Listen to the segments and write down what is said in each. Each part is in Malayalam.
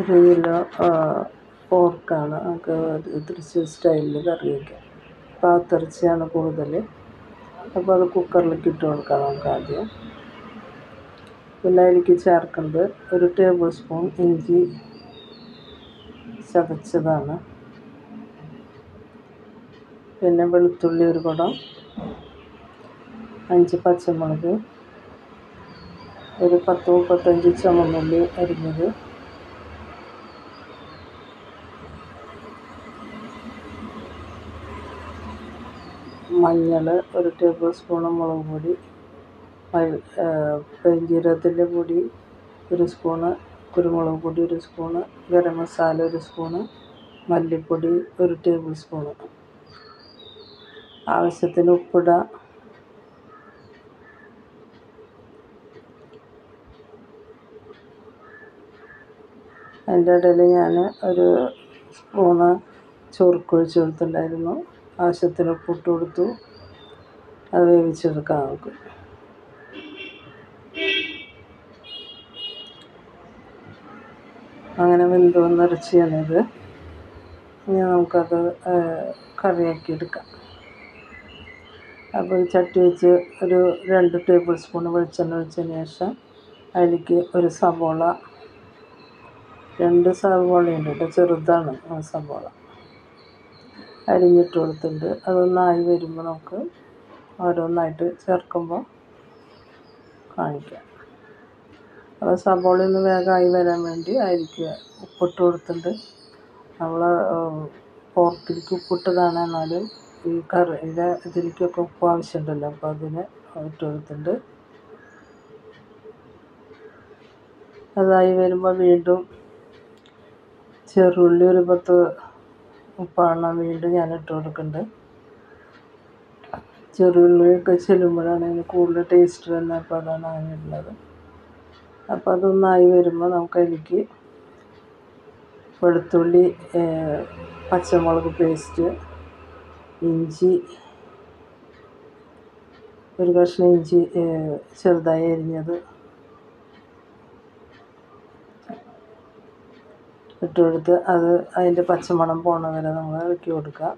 ഒരു കിലോ പോർക്കാണ് നമുക്ക് തൃശ്ശൂർ സ്റ്റൈലിൽ കറി വയ്ക്കാം. പാത്തിറച്ചിയാണ് കൂടുതൽ. അപ്പോൾ അത് കുക്കറിലേക്ക് ഇട്ട് കൊടുക്കാം നമുക്ക് ആദ്യം. പിന്നെ അതിലേക്ക് ചേർക്കുന്നത് 1 ടേബിൾ സ്പൂൺ ഇഞ്ചി ചതച്ചതാണ്. പിന്നെ വെളുത്തുള്ളി 1 കുടം, 5 പച്ചമുളക്, ഒരു 10-35 ചുവന്നുള്ളി അരിഞ്ഞത്, മഞ്ഞൾ 1 ടേബിൾ സ്പൂൺ, മുളക് പൊടി, പെരുംജീരകത്തിൻ്റെ പൊടി 1 സ്പൂണ്, കുരുമുളക് പൊടി 1 സ്പൂണ്, ഗരം മസാല 1 സ്പൂണ്, മല്ലിപ്പൊടി 1 ടേബിൾ സ്പൂണ്, ആവശ്യത്തിന് ഉപ്പിടുക. അതിൻ്റെ ഇടയിൽ ഞാൻ 1 സ്പൂണ് ചൊറുക്കൊഴിച്ച് കൊടുത്തിട്ടുണ്ടായിരുന്നു. ആവശ്യത്തിന് ഉപ്പിട്ട് കൊടുത്തു. അത് വേവിച്ചെടുക്കാം നമുക്ക്. അങ്ങനെ വെന്ത് വന്ന ഇറച്ചിയാണിത്. ഇനി നമുക്കത് കറിയാക്കി എടുക്കാം. അപ്പോൾ ചട്ടി വെച്ച് ഒരു 2 ടേബിൾ സ്പൂൺ വെളിച്ചെണ്ണ ഒഴിച്ചതിന് ശേഷം അതിലേക്ക് 1 സവോള, 2 സവോളയുണ്ട് കേട്ടോ, ചെറുതാണ് സവോള, അരിഞ്ഞിട്ട് കൊടുത്തിട്ടുണ്ട്. അതൊന്നായി വരുമ്പോൾ നമുക്ക് ഓരോന്നായിട്ട് ചേർക്കുമ്പോൾ കാണിക്കാം. അപ്പോൾ സവോള ഒന്ന് വേഗമായി വരാൻ വേണ്ടി അതിലേക്ക് ഉപ്പിട്ട് കൊടുത്തിട്ടുണ്ട്. നമ്മൾ പോർക്കിലേക്ക് ഉപ്പിട്ടതാണ്, എന്നാലും ഈ കറിയുടെ ഇതിലേക്കൊക്കെ ഉപ്പ് ആവശ്യമുണ്ടല്ലോ, അപ്പോൾ അതിന് ഇട്ട് കൊടുത്തിട്ടുണ്ട്. അതായി വരുമ്പോൾ വീണ്ടും ചെറുള്ളി 10 ഉപ്പാണ് വീണ്ടും ഞാൻ ഇട്ട് കൊടുക്കുന്നുണ്ട്. ചെറുള്ളിയൊക്കെ ചെല്ലുമ്പോഴാണ് അതിന് കൂടുതൽ ടേസ്റ്റ് വരുന്നത്. അപ്പോൾ അതാണ് അങ്ങനെ ഉള്ളത്. അപ്പോൾ അതൊന്നായി വരുമ്പോൾ നമുക്കതിലേക്ക് വെളുത്തുള്ളി, പച്ചമുളക് പേസ്റ്റ്, ഇഞ്ചി, 1 കഷ്ണം ഇഞ്ചി ചെറുതായി അരിഞ്ഞത് ഇട്ട് കൊടുത്ത് അതിൻ്റെ പച്ചമണം പോണ വരെ നമ്മൾ ഇളക്കി കൊടുക്കുക.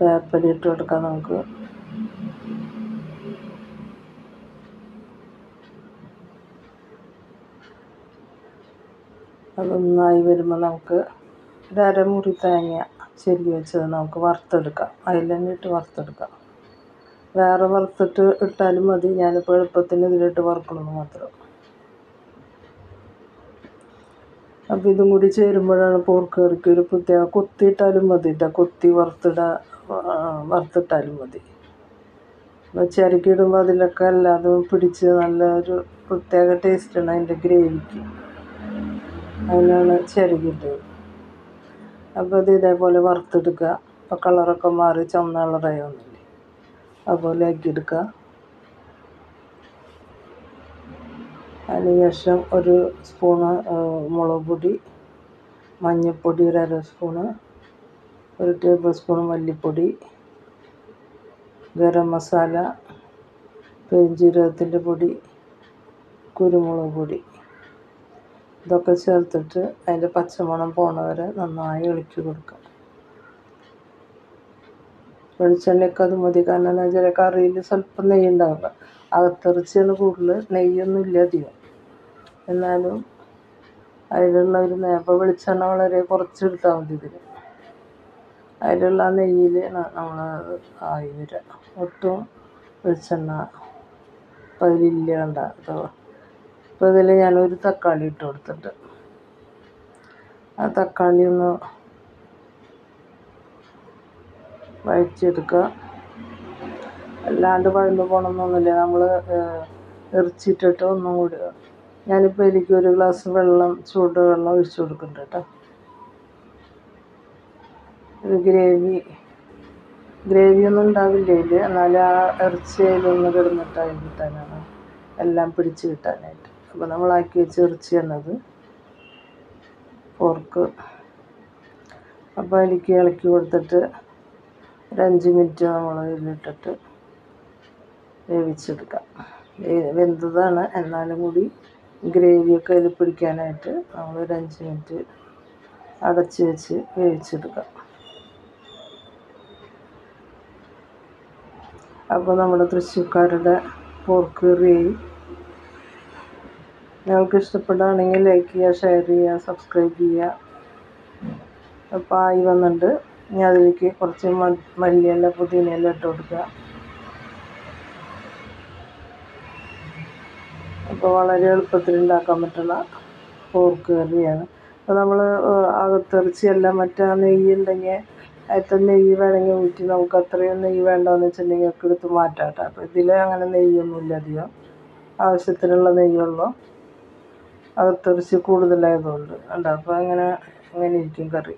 വേപ്പില ഇട്ട് കൊടുക്കാം നമുക്ക്. അതൊന്നായി വരുമ്പോൾ നമുക്ക് 1/2 മുറി തേങ്ങ ചെരുകി വെച്ചത് നമുക്ക് വറുത്തെടുക്കാം. അതിൽ തന്നെ ഇട്ട് വറുത്തെടുക്കാം. വേറെ വറുത്തിട്ട് ഇട്ടാലും മതി. ഞാനിപ്പോൾ എളുപ്പത്തിന് ഇതിലിട്ട് വറുക്കണമെന്ന് മാത്രം. അപ്പോൾ ഇതും കൂടി ചേരുമ്പോഴാണ് പോർക്ക് കറിക്ക് ഒരു പ്രത്യേക. കൊത്തിയിട്ടാലും മതി കേട്ടോ, കൊത്തി വറുത്തിട്ടാലും മതി. അപ്പോൾ ചിരകിയിടുമ്പോൾ അതിലൊക്കെ എല്ലാതും പിടിച്ച് നല്ലൊരു പ്രത്യേക ടേസ്റ്റാണ് അതിൻ്റെ ഗ്രേവിക്ക്. അതിനാണ് ചിരകിയിട്ടത്. അപ്പോൾ ഇത് ഇതേപോലെ വറുത്തെടുക്കുക. അപ്പോൾ കളറൊക്കെ മാറി ചുവന്ന കളറായി വന്നില്ലേ, അതുപോലെ ആക്കിയെടുക്കുക. അതിനുശേഷം 1 സ്പൂണ് മുളക് പൊടി, മഞ്ഞൾപ്പൊടി 1/2 സ്പൂണ്, 1 ടേബിൾ സ്പൂൺ മല്ലിപ്പൊടി, ഗരം മസാല, പെരുംജീരകത്തിൻ്റെ പൊടി, കുരുമുളക് പൊടി, ഇതൊക്കെ ചേർത്തിട്ട് അതിൻ്റെ പച്ചമണം പോണ വരെ നന്നായി ഇളക്കി കൊടുക്കുക. വെളിച്ചെണ്ണയൊക്കെ അത് മതി. കാരണം എന്താ വെച്ചാൽ കറിയിൽ സ്വല്പം നെയ്യ് ഉണ്ടാവുക. അകത്തിറച്ചിയാണ് കൂടുതൽ, നെയ്യൊന്നും ഇല്ല അധികം. എന്നാലും അതിലുള്ള ഇപ്പോൾ വെളിച്ചെണ്ണ വളരെ കുറച്ചെടുത്താൽ മതി ഇതിന്. അതിലുള്ള നെയ്യിൽ നമ്മൾ ആയി വരിക. ഒട്ടും വെളിച്ചെണ്ണ ഇപ്പോൾ അതിലില്ല കണ്ട. ഇപ്പോൾ ഇതിൽ ഞാനൊരു തക്കാളി ഇട്ട് കൊടുത്തിട്ട് ആ തക്കാളി ഒന്ന് വഴറ്റിയെടുക്കുക. അല്ലാണ്ട് വഴന്നു പോകണമെന്നൊന്നുമില്ല. നമ്മൾ ഇറച്ചിട്ടിട്ട് ഒന്നും കൂടി ഞാനിപ്പോൾ ഇതിലേക്ക് 1 ഗ്ലാസ് വെള്ളം, ചൂടുവെള്ളം ഒഴിച്ചു കൊടുക്കുന്നുണ്ട് കേട്ടോ. ഇത് ഗ്രേവിയൊന്നും ഉണ്ടാവില്ല ഇതിൽ, എന്നാലും ആ ഇറച്ചി അതിലൊന്ന് കിടന്നിട്ടായി കിട്ടാനാണ്, എല്ലാം പിടിച്ച് കിട്ടാനായിട്ട്. അപ്പോൾ നമ്മളാക്കി വെച്ച ഇറച്ചിയാണത്, പോർക്ക്. അപ്പോൾ അതിലേക്ക് ഇളക്കി കൊടുത്തിട്ട് 1 5 മിനിറ്റ് നമ്മൾ ഇതിലിട്ടിട്ട് വേവിച്ചെടുക്കാം. വെന്തതാണ്, എന്നാലും കൂടി ഗ്രേവിയൊക്കെ അതിൽ പിടിക്കാനായിട്ട് നമ്മളൊരു 5 മിനിറ്റ് അടച്ച് വെച്ച് വേവിച്ചെടുക്കാം. അപ്പോൾ നമ്മുടെ തൃശ്ശൂർക്കാരുടെ പോർക്ക് കറിയായി. നിങ്ങൾക്ക് ഇഷ്ടപ്പെടുകയാണെങ്കിൽ ലൈക്ക് ചെയ്യുക, ഷെയർ ചെയ്യുക, സബ്സ്ക്രൈബ് ചെയ്യുക. അപ്പോൾ ആയി വന്നിട്ട് ഇനി അതിലേക്ക് കുറച്ച് മല്ലിയില പുതിനയില ഇട്ട് കൊടുക്കുക. അപ്പോൾ വളരെ എളുപ്പത്തിൽ ഉണ്ടാക്കാൻ പറ്റുന്ന പോർക്ക് കറിയാണ്. അപ്പോൾ നമ്മൾ അകത്തിറച്ചിയെല്ലാം മറ്റേ നെയ്യ് ഉണ്ടെങ്കിൽ അതിൽ നെയ്യ് വേണമെങ്കിൽ ഊറ്റി നമുക്ക് അത്രയും നെയ്യ് വേണ്ടതെന്ന് വെച്ചിട്ടുണ്ടെങ്കിൽ ഒക്കെ എടുത്ത് മാറ്റാം കേട്ടോ. അപ്പോൾ ഇതിൽ അങ്ങനെ നെയ്യൊന്നുമില്ല അധികം, ആവശ്യത്തിനുള്ള നെയ്യുള്ളൂ. അകത്തിറച്ചി കൂടുതലായതുകൊണ്ട് ഉണ്ട്. അപ്പോൾ അങ്ങനെ ഇരിക്കും കറി.